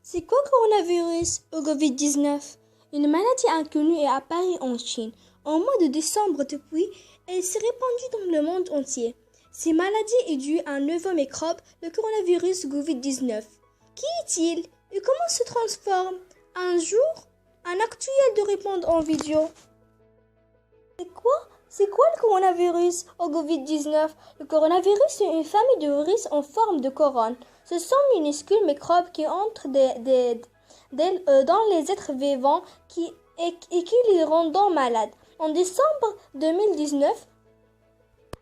C'est quoi le coronavirus ou Covid-19? Une maladie inconnue est apparue en Chine au mois de décembre depuis elle s'est répandue dans le monde entier. Cette maladie est due à un nouveau microbe, le coronavirus Covid-19. Qui est-il et comment se transforme? Un jour, un actuel de répondre en vidéo. C'est quoi le coronavirus au Covid-19? Le coronavirus est une famille de virus en forme de couronne. Ce sont minuscules microbes qui entrent dans les êtres vivants et qui les rendent malades. En décembre 2019,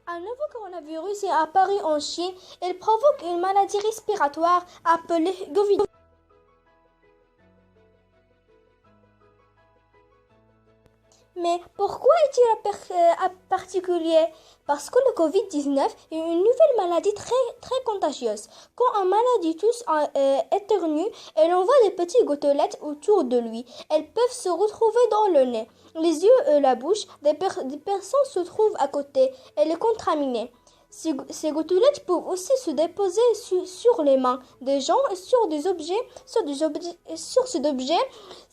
un nouveau coronavirus est apparu en Chine. Il provoque une maladie respiratoire appelée Covid. Mais pourquoi est-il particulier? Parce que le Covid-19 est une nouvelle maladie très contagieuse. Quand un maladie tousse éternue, elle envoie des petites gouttelettes autour de lui. Elles peuvent se retrouver dans le nez, les yeux et la bouche. Des personnes se trouvent à côté et les contaminer. Ces gouttelettes peuvent aussi se déposer sur les mains des gens et sur ces objets.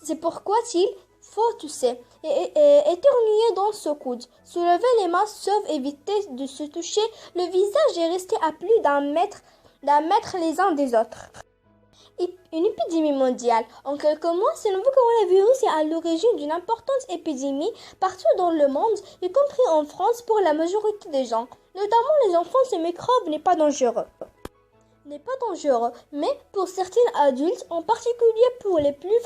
C'est pourquoi il faut tousser et éternuer dans ce coude. Soulever les mains sauf éviter de se toucher le visage et rester à plus d'un mètre les uns des autres. Une épidémie mondiale. En quelques mois, ce nouveau coronavirus est à l'origine d'une importante épidémie partout dans le monde, y compris en France pour la majorité des gens. Notamment les enfants, ce microbe n'est pas dangereux. Mais pour certains adultes, en particulier pour les plus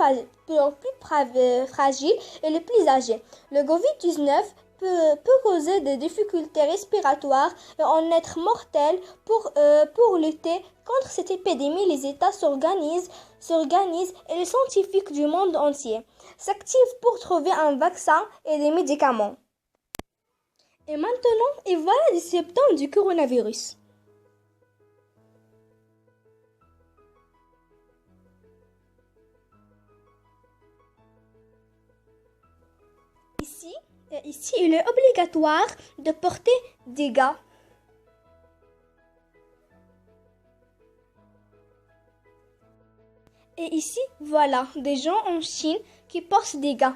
fragiles et les plus âgés. Le Covid-19 peut causer des difficultés respiratoires et en être mortel. Pour lutter contre cette épidémie, les États s'organisent et les scientifiques du monde entier s'activent pour trouver un vaccin et des médicaments. Et maintenant, et voilà les symptômes du coronavirus. Ici, il est obligatoire de porter des gants. Et ici, voilà, des gens en Chine qui portent des gants.